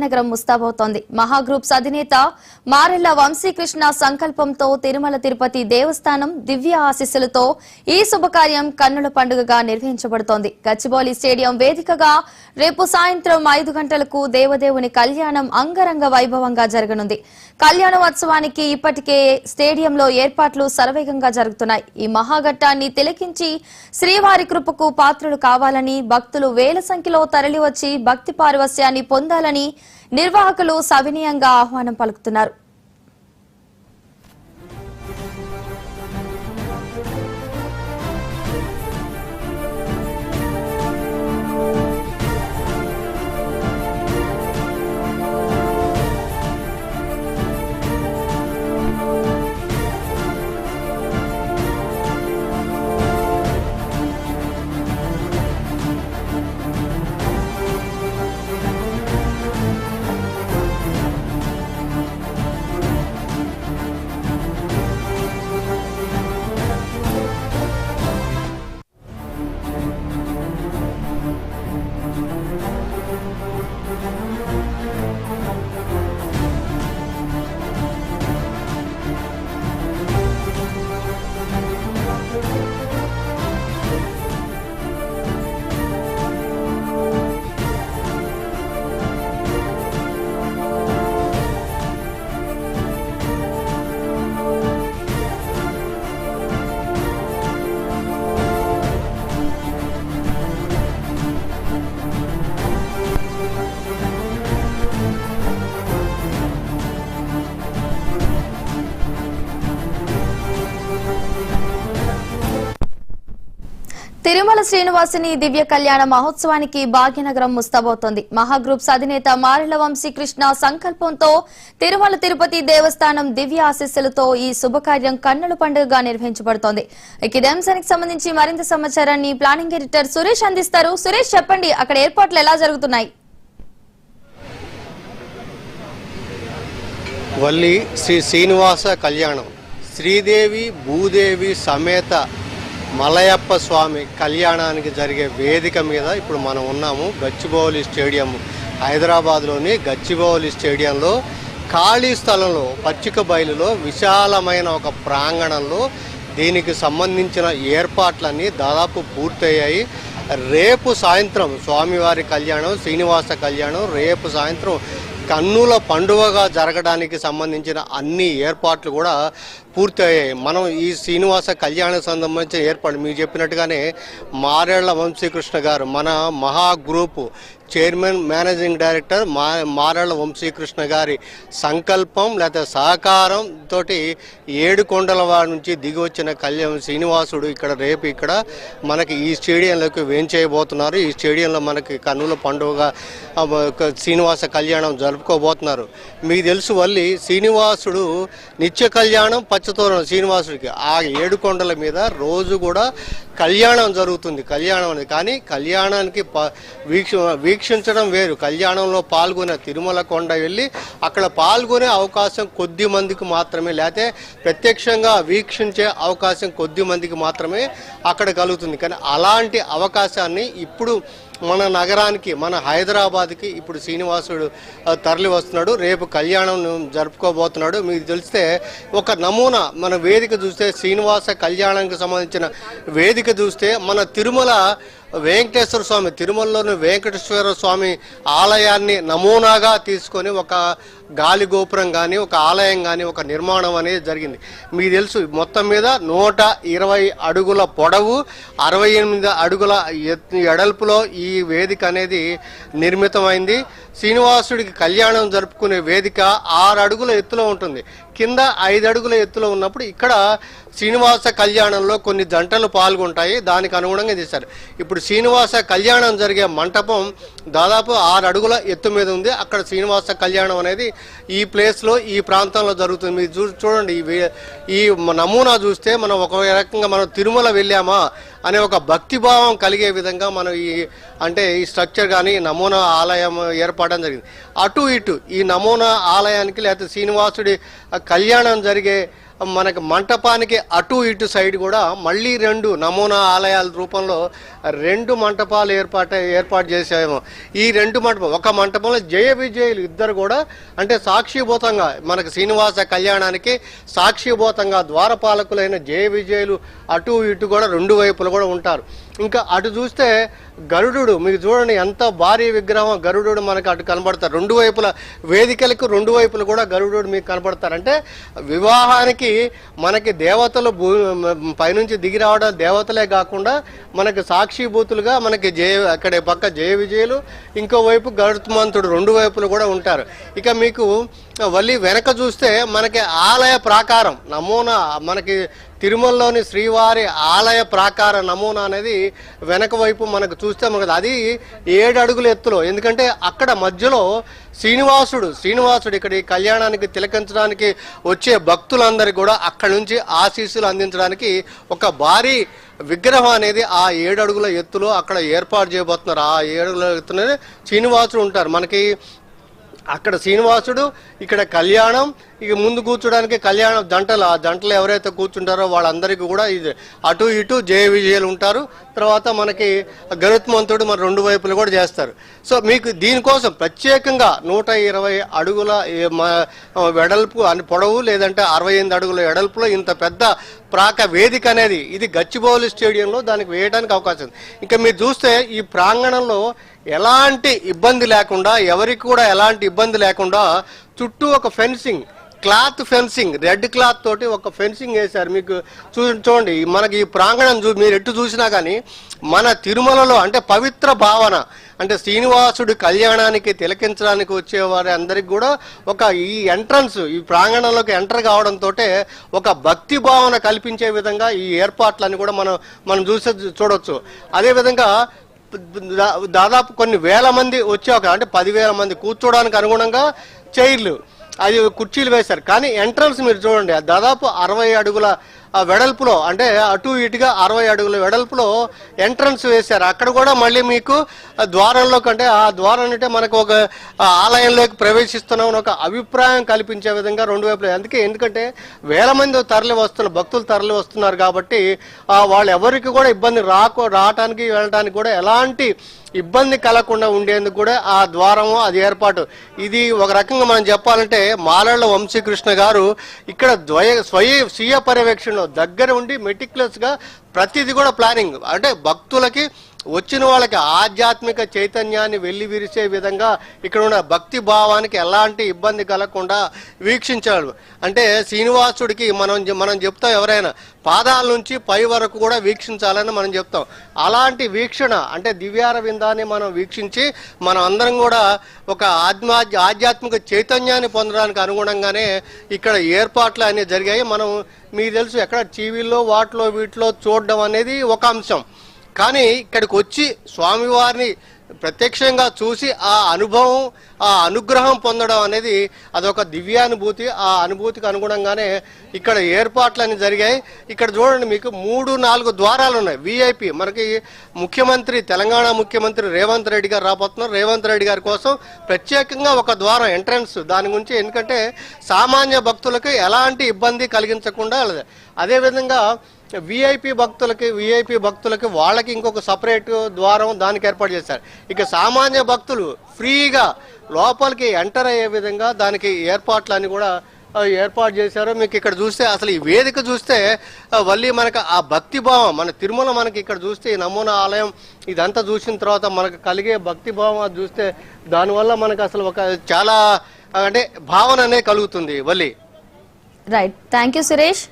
నగరం ముస్తాబవుతోంది. మహాగ్రూప్స్ అధినేత మారెళ్ల వంశీకృష్ణ సంకల్పంతో తిరుమల తిరుపతి దేవస్థానం దివ్య ఆశీస్సులతో ఈ శుభకార్యం కన్నుల పండుగగా నిర్వహించబడుతోంది. గచ్చిబౌలి స్టేడియం వేదికగా రేపు సాయంత్రం 5 గంటలకు దేవదేవుని కళ్యాణం అంగరంగ వైభవంగా జరగనుంది. కళ్యాణోత్సవానికి ఇప్పటికే స్టేడియంలో ఏర్పాట్లు శరవేగంగా జరుగుతున్నాయి. ఈ మహాఘట్టాన్ని తిలకించి శ్రీవారి కృపకు పాత్రులు కావాలని, భక్తులు వేల సంఖ్యలో తరలివచ్చి భక్తి పారవస్యాన్ని పొందాలని నిర్వాహకులు సవినీయంగా ఆహ్వానం పలుకుతున్నారు. తిరుమల శ్రీనివాసుని దివ్య కళ్యాణ మహోత్సవానికి భాగ్యనగరం ముస్తాబవుతోంది. మహాగ్రూప్స్ అధినేత మారెళ్ల వంశీకృష్ణ సంకల్పంతో తిరుమల తిరుపతి దేవస్థానం దివ్య ఆశీస్సులతో ఈ శుభకార్యం కన్నుల పండుగగా నిర్వహించబడుతోంది. ఇదే అంశానికి సంబంధించి మరింత సమాచారాన్ని ప్లానింగ్ ఎడిటర్ సురేష్ అందిస్తారు. సురేష్, చెప్పండి, అక్కడ ఏర్పాట్లు ఎలా జరుగుతున్నాయి? వల్లి శ్రీ శ్రీనివాస కళ్యాణం శ్రీదేవి భూదేవి సమేత మలయప్ప స్వామి కళ్యాణానికి జరిగే వేదిక మీద ఇప్పుడు మనం ఉన్నాము. గచ్చిబౌలి స్టేడియం, హైదరాబాద్లోని గచ్చిబౌలి స్టేడియంలో ఖాళీ స్థలంలో పచ్చిక బయలులో విశాలమైన ఒక ప్రాంగణంలో దీనికి సంబంధించిన ఏర్పాట్లన్నీ దాదాపు పూర్తయ్యాయి. రేపు సాయంత్రం స్వామివారి కళ్యాణం, శ్రీనివాస కళ్యాణం రేపు సాయంత్రం కన్నుల పండుగగా జరగడానికి సంబంధించిన అన్ని ఏర్పాట్లు కూడా పూర్తయ్యాయి. మనం ఈ శ్రీనివాస కళ్యాణం సంబంధించిన ఏర్పాటు మీరు చెప్పినట్టుగానే మారెళ్ల వంశీకృష్ణ గారు, మన Maha group chairman managing director Marella Vamsikrishna గారి సంకల్పం లేదా సహకారం తోటి 7 కొండల వారి నుంచి దిగి వచ్చిన శ్రీనివాసుడు రేపు ఇక్కడ మనకి ఈ స్టేడియంలోకి వేంచేయబోతున్నారు. ఈ స్టేడియంలో మనకి కన్నుల పండుగగా శ్రీనివాస కళ్యాణం జరుపుకోబోతున్నారు. మీకు తెలుసు వల్లి, శ్రీనివాసుడు నిత్య కళ్యాణం పచ్చతోరణం శ్రీనివాసుడికి ఆ 7 కొండల మీద రోజు కూడా కళ్యాణం జరుగుతుంది. కళ్యాణం అనేది కానీ కళ్యాణానికి వీక్షించడం వేరు. కళ్యాణంలో పాల్గొనే తిరుమల కొండ వెళ్ళి అక్కడ పాల్గొనే అవకాశం కొద్ది మందికి మాత్రమే, లేకపోతే ప్రత్యక్షంగా వీక్షించే అవకాశం కొద్ది మందికి మాత్రమే అక్కడ కలుగుతుంది. కానీ అలాంటి అవకాశాన్ని ఇప్పుడు మన నగరానికి, మన హైదరాబాద్కి ఇప్పుడు శ్రీనివాసుడు తరలి వస్తున్నాడు. రేపు కళ్యాణం జరుపుకోబోతున్నాడు. మీకు తెలిస్తే ఒక నమూనా మన వేదిక చూస్తే, శ్రీనివాస కళ్యాణానికి సంబంధించిన వేదిక చూస్తే మన తిరుమల వెంకటేశ్వర స్వామి, తిరుమలలోని వెంకటేశ్వర స్వామి ఆలయాన్ని నమూనాగా తీసుకొని ఒక గాలి గోపురం కానీ, ఒక ఆలయం కానీ, ఒక నిర్మాణం అనేది జరిగింది. మీకు తెలుసు, మొత్తం మీద 120 అడుగుల పొడవు, 68 అడుగుల ఎడల్పులో ఈ వేదిక అనేది నిర్మితమైంది. శ్రీనివాసుడికి కళ్యాణం జరుపుకునే వేదిక 6 అడుగుల ఎత్తులో ఉంటుంది. కింద 5 అడుగుల ఎత్తులో ఉన్నప్పుడు ఇక్కడ శ్రీనివాస కళ్యాణంలో కొన్ని జంటలు పాల్గొంటాయి. దానికి అనుగుణంగా తీశారు. ఇప్పుడు శ్రీనివాస కళ్యాణం జరిగే మంటపం దాదాపు 6 అడుగుల ఎత్తు మీద ఉంది. అక్కడ శ్రీనివాస కళ్యాణం అనేది ఈ ప్లేస్లో, ఈ ప్రాంతంలో జరుగుతుంది. మీరు చూడండి, ఈ నమూనా చూస్తే మనం ఒక రకంగా మనం తిరుమల వెళ్ళామా అనే ఒక భక్తిభావం కలిగే విధంగా మనం ఈ స్ట్రక్చర్ కానీ నమూనా ఆలయం ఏర్పడడం జరిగింది. అటు ఇటు ఈ నమూనా ఆలయానికి లేకపోతే శ్రీనివాసుడి కళ్యాణం జరిగే మనకి మంటపానికి అటు ఇటు సైడ్ కూడా మళ్ళీ 2 నమూనా ఆలయాల రూపంలో 2 మంటపాలు ఏర్పాటు చేసాము. ఈ 2 మంటపం, ఒక మంటపంలో జయ విజయులు ఇద్దరు కూడా అంటే సాక్షిభూతంగా మనకి శ్రీనివాస కళ్యాణానికి సాక్షిభూతంగా ద్వారపాలకులైన జయ విజయులు అటు ఇటు కూడా 2 వైపులు కూడా ఉంటారు. ఇంకా అటు చూస్తే గరుడు, మీకు చూడండి ఎంత భారీ విగ్రహం గరుడు మనకు అటు కనబడతారు. 2 వైపుల వేదికలకు 2 వైపులు కూడా గరుడు మీకు కనబడతారు. అంటే వివాహానికి మనకి దేవతలు పైనుంచి దిగి రావడం దేవతలే కాకుండా మనకి సాక్షిభూతులుగా మనకి అక్కడ పక్క జయ విజయులు, ఇంకోవైపు గరుత్మంతుడు 2 వైపులు కూడా ఉంటారు. ఇక మీకు మళ్ళీ వెనక చూస్తే మనకి ఆలయ ప్రాకారం నమూనా, మనకి తిరుమలలోని శ్రీవారి ఆలయ ప్రాకార నమూనా అనేది వెనక వైపు మనకు చూస్తే మనకు అది 7 అడుగుల ఎత్తులో. ఎందుకంటే అక్కడ మధ్యలో శ్రీనివాసుడు ఇక్కడ ఈ కళ్యాణానికి తిలకించడానికి వచ్చే భక్తులందరికీ కూడా అక్కడి నుంచి ఆశీస్సులు అందించడానికి ఒక భారీ విగ్రహం అనేది ఆ 7 అడుగుల ఎత్తులో అక్కడ ఏర్పాటు చేయబోతున్నారు. ఆ 7 అడుగుల ఎత్తునే శ్రీనివాసుడు ఉంటారు. మనకి అక్కడ శ్రీనివాసుడు, ఇక్కడ కళ్యాణం, ఇక ముందు కూర్చోడానికి కళ్యాణ జంటలు, ఆ జంటలు ఎవరైతే కూర్చుంటారో వాళ్ళందరికీ కూడా ఇది అటు ఇటు జయ విజయాలు ఉంటారు. తర్వాత మనకి గరుత్మంతుడు మన 2 వైపులు కూడా చేస్తారు. సో మీకు దీనికోసం ప్రత్యేకంగా 120 అడుగుల వెడల్పు అని పొడవు, లేదంటే 68 అడుగుల వెడల్పులో ఇంత పెద్ద వేదిక అనేది ఇది గచ్చిబౌలి స్టేడియంలో దానికి వేయడానికి అవకాశం ఉంది. ఇంకా మీరు చూస్తే ఈ ప్రాంగణంలో ఎలాంటి ఇబ్బంది లేకుండా, ఎవరికి కూడా ఎలాంటి ఇబ్బంది లేకుండా చుట్టూ ఒక క్లాత్ ఫెన్సింగ్, రెడ్ క్లాత్ తోటి ఒక ఫెన్సింగ్ వేశారు. మీకు చూడండి, మనకి ఈ ప్రాంగణం మీరు ఎటు చూసినా కానీ మన తిరుమలలో అంటే పవిత్ర భావన, అంటే శ్రీనివాసుడు కళ్యాణానికి తిలకించడానికి వచ్చే వారి అందరికి కూడా ఒక ఈ ఎంట్రన్స్, ఈ ప్రాంగణంలోకి ఎంటర్ కావడంతో ఒక భక్తి భావన కల్పించే విధంగా ఈ ఏర్పాట్లన్నీ కూడా మనం చూడొచ్చు. అదేవిధంగా దాదాపు కొన్ని వేల మంది వచ్చాక, అంటే 10,000 మంది కూర్చోడానికి అనుగుణంగా చైర్లు, అది కుర్చీలు వేశారు. కానీ ఎంట్రన్స్ మీరు చూడండి, దాదాపు 60 అడుగుల వెడల్పులో, అంటే అటు ఇటుగా 60 అడుగుల వెడల్పులో ఎంట్రన్స్ వేశారు. అక్కడ కూడా మళ్ళీ మీకు ద్వారంలోకి, అంటే ఆ ద్వారం అంటే మనకు ఒక ఆలయంలోకి ప్రవేశిస్తున్నామని ఒక అభిప్రాయం కల్పించే విధంగా 2 వైపులు. ఎందుకంటే వేల మంది భక్తులు తరలి వస్తున్నారు కాబట్టి వాళ్ళు ఎవరికి కూడా ఇబ్బంది రావటానికి వెళ్ళటానికి కూడా ఎలాంటి ఇబ్బంది కలగకుండా ఉండేందుకు కూడా ఆ ద్వారము అది ఏర్పాటు. ఇది ఒక రకంగా మనం చెప్పాలంటే మాలళ్ళ వంశీకృష్ణ గారు ఇక్కడ స్వీయ పర్యవేక్షణలో దగ్గర ఉండి మెటిక్యులస్ గా ప్రతిదీ కూడా ప్లానింగ్, అంటే భక్తులకి వచ్చిన వాళ్ళకి ఆధ్యాత్మిక చైతన్యాన్ని వెళ్లి విరిసే విధంగా ఇక్కడ ఉన్న భక్తి భావానికి ఎలాంటి ఇబ్బంది కలగకుండా వీక్షించాడు. అంటే శ్రీనివాసుడికి మనం చెప్తాం, ఎవరైనా పాదాల నుంచి పై వరకు కూడా వీక్షించాలని మనం చెప్తాం. అలాంటి వీక్షణ అంటే దివ్యార విందాన్ని మనం వీక్షించి మనం అందరం కూడా ఒక ఆధ్యాత్మిక చైతన్యాన్ని పొందడానికి అనుగుణంగానే ఇక్కడ ఏర్పాట్లు అనేవి జరిగాయి. మీకు తెలుసు, ఎక్కడ టీవీల్లో వీటిలో చూడడం అనేది ఒక అంశం, కానీ ఇక్కడికి వచ్చి స్వామివారిని ప్రత్యక్షంగా చూసి ఆ అనుభవం, ఆ అనుగ్రహం పొందడం అనేది అదొక దివ్యానుభూతి. ఆ అనుభూతికి అనుగుణంగానే ఇక్కడ ఏర్పాట్లన్నీ జరిగాయి. ఇక్కడ చూడండి, మీకు 3-4 ద్వారాలు ఉన్నాయి. విఐపి మనకి తెలంగాణ ముఖ్యమంత్రి రేవంత్ రెడ్డి గారు రాబోతున్నారు. రేవంత్ రెడ్డి గారి కోసం ప్రత్యేకంగా ఒక ద్వారం ఎంట్రన్స్ దాని గురించి, ఎందుకంటే సామాన్య భక్తులకు ఎలాంటి ఇబ్బంది కలిగించకుండా. అదేవిధంగా విఐపి భక్తులకి వాళ్ళకి ఇంకొక సపరేట్ ద్వారం దానికి ఏర్పాటు చేశారు. ఇక సామాన్య భక్తులు ఫ్రీగా లోపలికి ఎంటర్ అయ్యే విధంగా దానికి ఏర్పాట్లన్నీ కూడా ఏర్పాటు చేశారు. మీకు ఇక్కడ చూస్తే అసలు ఈ వేదిక చూస్తే మళ్ళీ మనకు ఆ భక్తి భావం, మన తిరుమల మనకి ఇక్కడ చూస్తే ఈ నమూనా ఆలయం ఇదంతా చూసిన తర్వాత మనకు కలిగే భక్తి భావం అది చూస్తే దానివల్ల మనకు అసలు ఒక చాలా అంటే భావన అనేది కలుగుతుంది. Valli right, thank you Suresh.